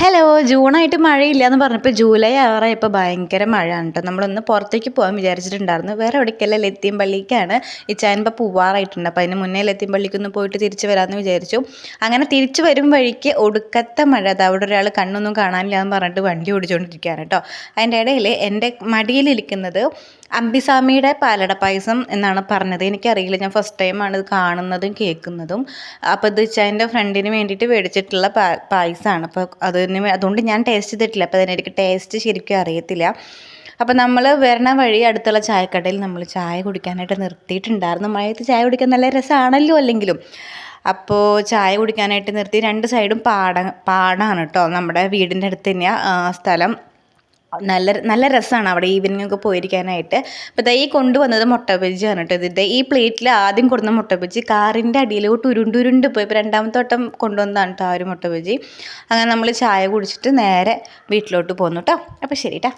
Hello, ജൂണായിട്ട് മഴയില്ല എന്ന് പറഞ്ഞപ്പോൾ ജൂലൈ ആറായപ്പോൾ ഭയങ്കര മഴയാണ് കേട്ടോ. നമ്മളൊന്ന് പുറത്തേക്ക് പോകാൻ വിചാരിച്ചിട്ടുണ്ടായിരുന്നു. വേറെ എവിടേക്കല്ല, ലത്തീം പള്ളിക്കാണ്. ഇച്ചായനിപ്പോൾ പോവാറായിട്ടുണ്ട്. അപ്പോൾ അതിന് മുന്നേ ലത്തീം പള്ളിക്കൊന്ന് പോയിട്ട് തിരിച്ച് വരാമെന്ന് വിചാരിച്ചു. അങ്ങനെ തിരിച്ചു വരും വഴിക്ക് ഒടുക്കത്തെ മഴ. അത് അവിടെ ഒരാൾ കണ്ണൊന്നും കാണാനില്ല എന്ന് പറഞ്ഞിട്ട് വണ്ടി ഓടിച്ചുകൊണ്ടിരിക്കുകയാണ് കേട്ടോ. അതിൻ്റെ ഇടയിൽ എൻ്റെ മടിയിലിരിക്കുന്നത് അമ്പിസ്വാമിയുടെ പാലട പായസം എന്നാണ് പറഞ്ഞത്. എനിക്കറിയില്ല, ഞാൻ ഫസ്റ്റ് ടൈമാണ് ഇത് കാണുന്നതും കേൾക്കുന്നതും. അപ്പോൾ ഇത് ഇച്ചായൻ്റെ ഫ്രണ്ടിന് വേണ്ടിയിട്ട് മേടിച്ചിട്ടുള്ള പായസമാണ്. അപ്പോൾ അതുകൊണ്ട് ഞാൻ ടേസ്റ്റ് ചെയ്തിട്ടില്ല. അപ്പോൾ അതിനെനിക്ക് ടേസ്റ്റ് ശരിക്കും അറിയത്തില്ല. അപ്പോൾ നമ്മൾ വരണ വഴി അടുത്തുള്ള ചായക്കടയിൽ നമ്മൾ ചായ കുടിക്കാനായിട്ട് നിർത്തിയിട്ടുണ്ടായിരുന്നു. മഴയത്ത് ചായ കുടിക്കാൻ നല്ല രസമാണല്ലോ അല്ലെങ്കിലും. അപ്പോൾ ചായ കുടിക്കാനായിട്ട് നിർത്തി. രണ്ട് സൈഡും പാടാണ് കേട്ടോ. നമ്മുടെ വീടിൻ്റെ അടുത്ത് തന്നെയാണ് സ്ഥലം. നല്ല നല്ല രസമാണ് അവിടെ ഈവനിങ് ഒക്കെ പോയിരിക്കാനായിട്ട്. അപ്പോൾ ഈ കൊണ്ടുവന്നത് മുട്ട ബജിയാണ് കേട്ടോ. ഇത് ഈ പ്ലേറ്റിൽ ആദ്യം കൊടുന്ന മുട്ട ബജി കാറിൻ്റെ അടിയിലോട്ട് ഉരുണ്ടുരുണ്ട് പോയി. ഇപ്പോൾ രണ്ടാമത്തെ വട്ടം കൊണ്ടുവന്നതാണ് കേട്ടോ ആ ഒരു മുട്ട ബജി. അങ്ങനെ നമ്മൾ ചായ കുടിച്ചിട്ട് നേരെ വീട്ടിലോട്ട് പോന്നു കേട്ടോ. അപ്പോൾ ശരി കേട്ടോ.